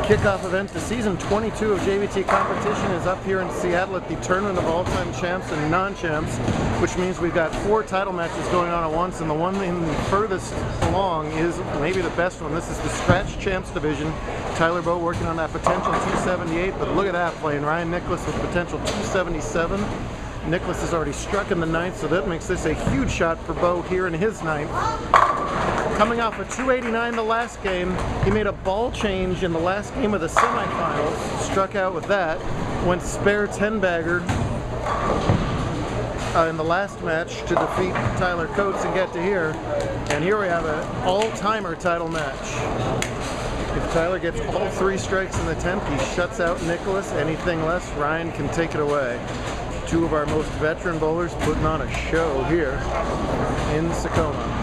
kickoff event to season 22 of JBT competition is up here in Seattle at the Tournament of All-Time Champs and Non-Champs, which means we've got 4 title matches going on at once, and the one in the furthest along is maybe the best one. This is the Scratch Champs division. Tyler Bowe working on that potential 278, but look at that, playing Ryan Nikolas with potential 277. Nikolas has already struck in the 9th, so that makes this a huge shot for Bowe here in his 9th. Coming off a 289 the last game, he made a ball change in the last game of the semifinals, struck out with that, went spare 10-bagger in the last match to defeat Tyler Coates and get to here. And here we have an all-timer title match. If Tyler gets all 3 strikes in the 10th, he shuts out Nikolas. Anything less, Ryan can take it away. 2 of our most veteran bowlers putting on a show here in Secoma.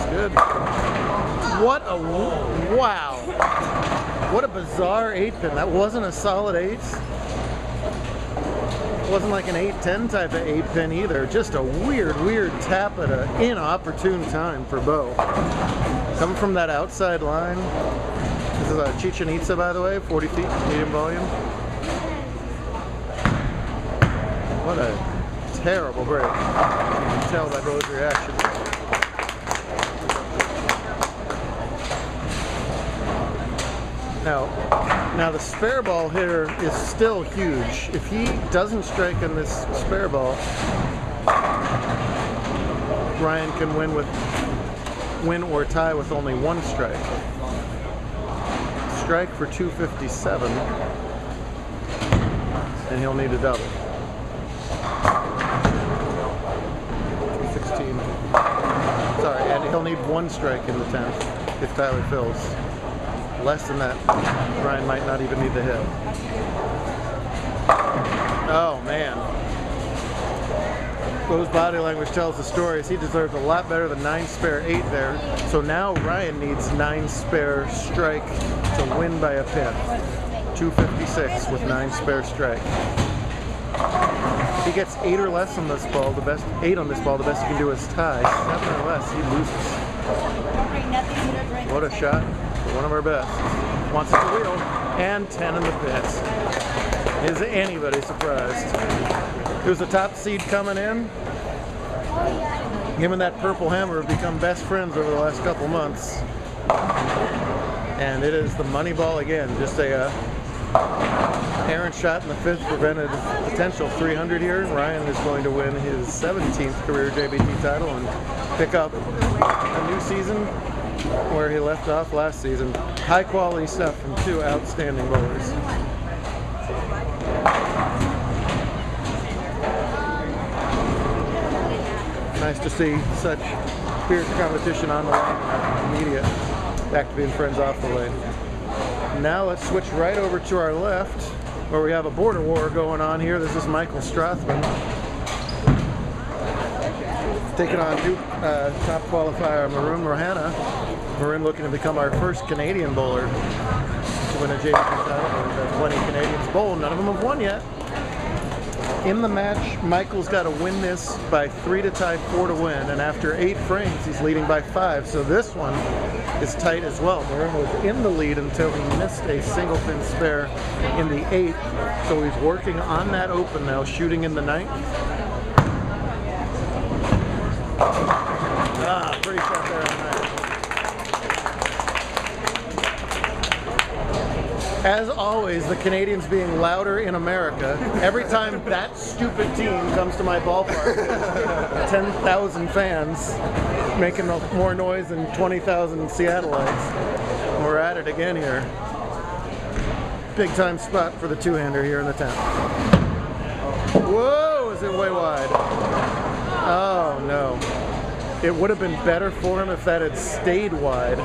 Good. What a wow! What a bizarre 8-pin. That wasn't a solid 8. It wasn't like an 8-10 type of 8-pin either. Just a weird tap at an inopportune time for Bowe. Coming from that outside line. This is a Chichen Itza, by the way, 40 feet, medium volume. What a terrible break. You can tell by Bowe's reaction. Now the spare ball hitter is still huge. If he doesn't strike on this spare ball, Ryan can win or tie with only 1 strike. Strike for 257, and he'll need a double. 216. Sorry, and he'll need 1 strike in the 10th if Tyler fills. Less than that, Ryan might not even need the hit. Oh man. Bowe's body language tells the story. He deserves a lot better than 9 spare 8 there. So now Ryan needs 9 spare strike to win by a pin. 256 with 9 spare strike. If he gets 8 or less on this ball, the best 8 on this ball, the best he can do is tie. 7 or less, he loses. What a shot. One of our best. Wants it to wheel, and 10 in the pit. Is anybody surprised? Who's the top seed coming in? Him and that purple hammer have become best friends over the last couple months. And it is the money ball again. Just a errant shot in the 5th prevented potential 300 here. Ryan is going to win his 17th career JBT title and pick up a new season where he left off last season. High quality stuff from 2 outstanding bowlers. Nice to see such fierce competition on the lane. Media back to being friends off the lane. Now let's switch right over to our left where we have a border war going on here. This is Michael Strothman taking on new top qualifier Maroon Rohana. Maroon looking to become our first Canadian bowler to win a JBT title. We've had 20 Canadians bowl, none of them have won yet. In the match, Michael's got to win this by 3 to tie, 4 to win, and after 8 frames, he's leading by 5. So this one is tight as well. Maroon was in the lead until he missed a single pin spare in the 8th. So he's working on that open now, shooting in the 9th. Pretty shot there on that. As always, the Canadians being louder in America. Every time that stupid team comes to my ballpark, 10,000 fans making more noise than 20,000 Seattleites. We're at it again here. Big time spot for the 2-hander here in the 10th. Whoa, is it way wide? Oh no. It would have been better for him if that had stayed wide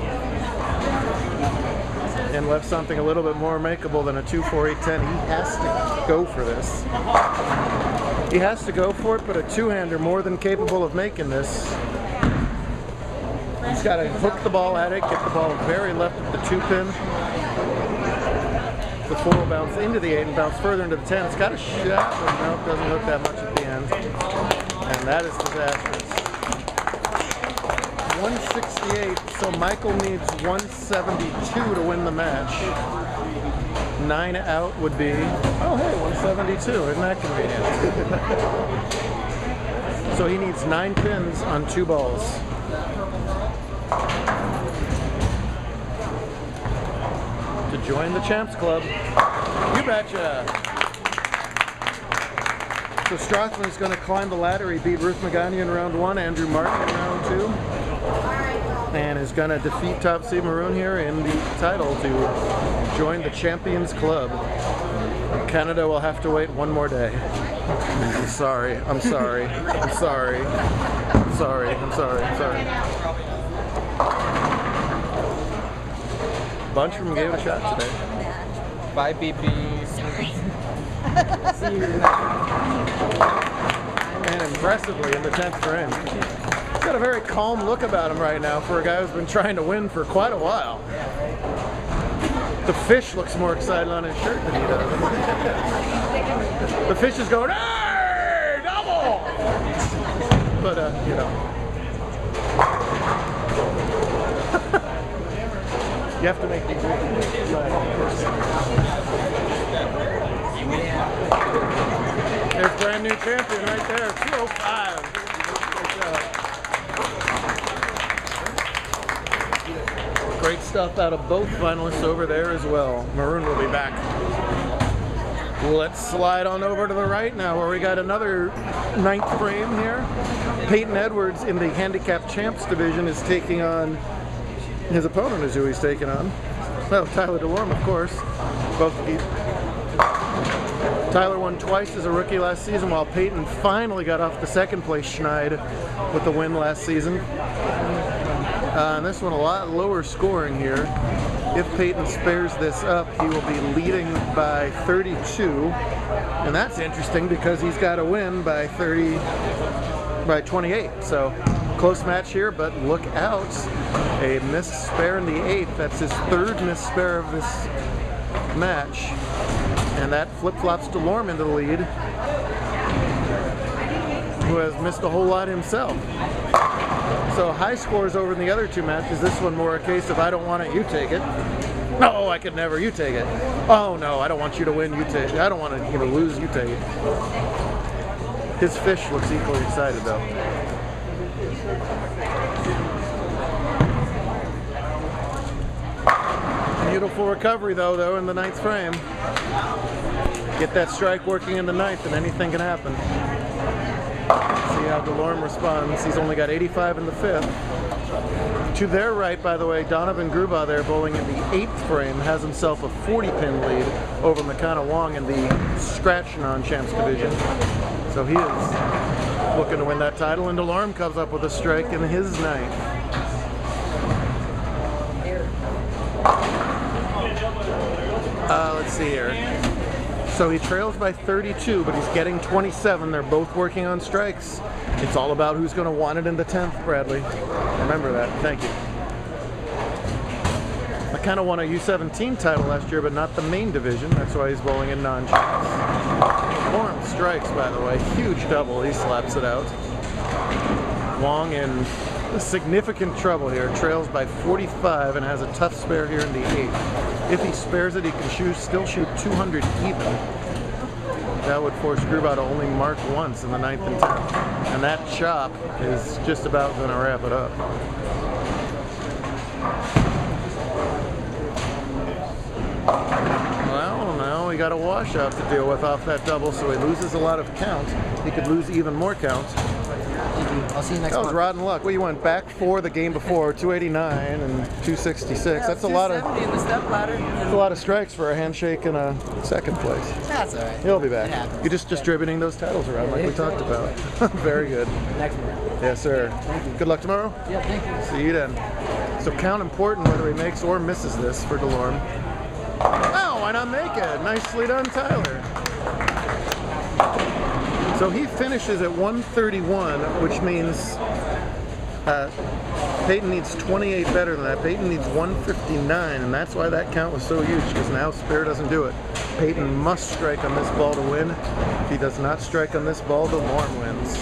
and left something a little bit more makeable than a 2-4-8-10. He has to go for this. He has to go for it, but a 2-hander more than capable of making this. He's got to hook the ball at it, get the ball very left of the 2-pin. The 4 will bounce into the 8 and bounce further into the 10. It's got a shot, but no, it doesn't hook that much at the end. And that is disastrous. 168, so Michael needs 172 to win the match. 9 out would be, oh hey, 172, isn't that convenient? So he needs 9 pins on 2 balls. To join the Champs Club. You betcha! So Strothman is going to climb the ladder. He beat Ruth Magana in round 1, Andrew Martin in round 2. And is going to defeat Top Seed Maroon here in the title to join the Champions Club. Canada will have to wait one more day. I'm sorry. I'm sorry. I'm sorry. I'm sorry. I'm sorry. I'm sorry. A bunch of them gave it a shot today. Bye, BBs. See you. And impressively in the 10th frame. He's got a very calm look about him right now for a guy who's been trying to win for quite a while. The fish looks more excited on his shirt than he does. The fish is going, hey, double! But, you know. You have to make these. There's brand new champion right there, 205. Great stuff out of both finalists over there as well. Maroon will be back. Let's slide on over to the right now where we got another 9th frame here. Peyton Edwards in the handicap champs division is taking on, his opponent is who he's taking on. Well, Tyler DeLorm, of course. Tyler won twice as a rookie last season, while Peyton finally got off the 2nd place schneid with the win last season. And this one a lot lower scoring here. If Peyton spares this up, he will be leading by 32. And that's interesting because he's got to win by 28. So close match here, but look out. A missed spare in the 8th. That's his 3rd missed spare of this match. And that flip-flops DeLorm into the lead, who has missed a whole lot himself. So high scores over in the other 2 matches. This one more a case of I don't want it, you take it. No, I could never, you take it. Oh no, I don't want you to win, you take it. I don't want you to lose, you take it. His fish looks equally excited though. Beautiful recovery though in the 9th frame. Get that strike working in the 9th and anything can happen. See how DeLorm responds. He's only got 85 in the 5th. To their right, by the way, Donovan Grubaugh there bowling in the 8th frame has himself a 40-pin lead over Wong in the scratch non-champs division. So he is looking to win that title, and DeLorm comes up with a strike in his 9th. Let's see here. So he trails by 32, but he's getting 27. They're both working on strikes. It's all about who's going to want it in the 10th, Bradley. Remember that. Thank you. I kind of won a U17 title last year, but not the main division. That's why he's bowling in non-champs. Warm strikes, by the way. Huge double. He slaps it out. Wong in significant trouble here. Trails by 45 and has a tough spare here in the 8th. If he spares it, he can still shoot 200 even. That would force Grubaugh to only mark once in the 9th and 10th. And that chop is just about going to wrap it up. Well, now we got a washout to deal with off that double, so he loses a lot of count. He could lose even more count. I'll see you next That was month. rotten luck. Well, you went back 4 the game before, 289 and 266. Yeah, That's a lot of in the step ladder. that's a lot of strikes for a handshake and a 2nd place. That's all right. He'll be back. It happens. You're just distributing those titles around like we talked about. Very good. Next one. Yes, sir. Thank you. Good luck tomorrow. Yeah, thank you. See you then. So count important whether he makes or misses this for DeLorm. Oh, why not make it? Nicely done, Tyler. So he finishes at 131, which means Peyton needs 28 better than that. Peyton needs 159, and that's why that count was so huge, because now spare doesn't do it. Peyton must strike on this ball to win. If he does not strike on this ball, DeLorm wins.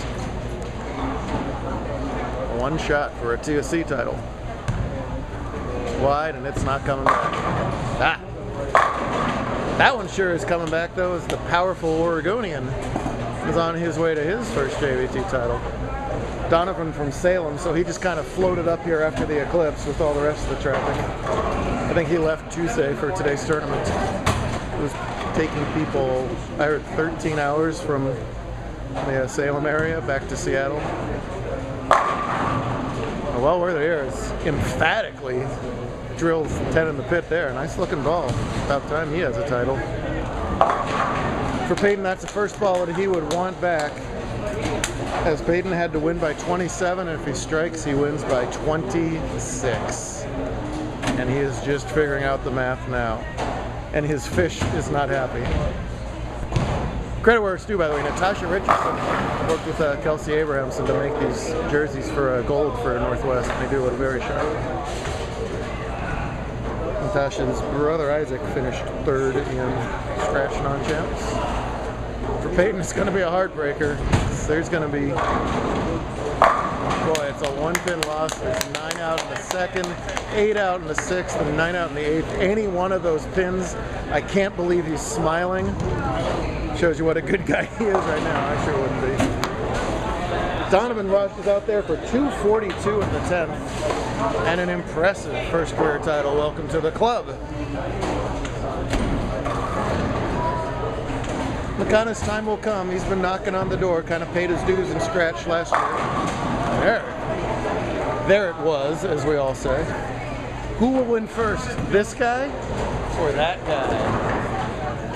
one shot for a TSC title. Wide, and it's not coming back. Ah! That one sure is coming back, though, as the powerful Oregonian is on his way to his first JBT title. Donovan from Salem, so he just kind of floated up here after the eclipse with all the rest of the traffic. I think he left Tuesday for today's tournament. It was taking people, I heard, 13 hours from the Salem area back to Seattle. Well, we're there is emphatically drills 10 in the pit there. Nice looking ball. About time he has a title. For Peyton, that's the first ball that he would want back, as Peyton had to win by 27, and if he strikes, he wins by 26. And he is just figuring out the math now. And his fish is not happy. Credit where it's due, by the way. Natasha Richardson worked with Kelsey Abrahamson to make these jerseys for gold for Northwest, and they do look very sharp. Natasha's brother Isaac finished third in scratch non-champs. For Peyton, it's going to be a heartbreaker. There's going to be, boy, it's a one-pin loss. There's 9 out in the second, 8 out in the sixth, and 9 out in the eighth. Any one of those pins, I can't believe he's smiling. Shows you what a good guy he is right now. I sure wouldn't be. Donovan Rush is out there for 242 in the 10th, and an impressive first career title. Welcome to the club. McConaughey's time will come. He's been knocking on the door, kind of paid his dues and scratch last year. There it was, as we all say. Who will win first? This guy or that guy?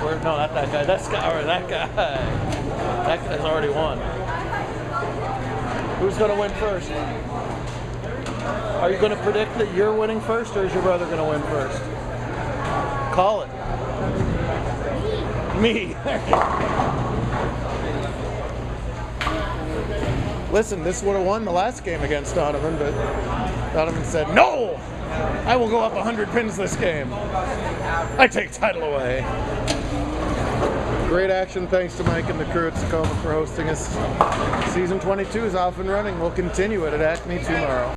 Or, no, not that guy. This guy or that guy. That guy's already won. Who's going to win first? Are you going to predict that you're winning first, or is your brother going to win first? Call it. Me. Listen, this would have won the last game against Donovan, but Donovan said, "No! I will go up 100 pins this game. I take title away." Great action. Thanks to Mike and the crew at Secoma for hosting us. Season 22 is off and running. We'll continue it at Acme tomorrow.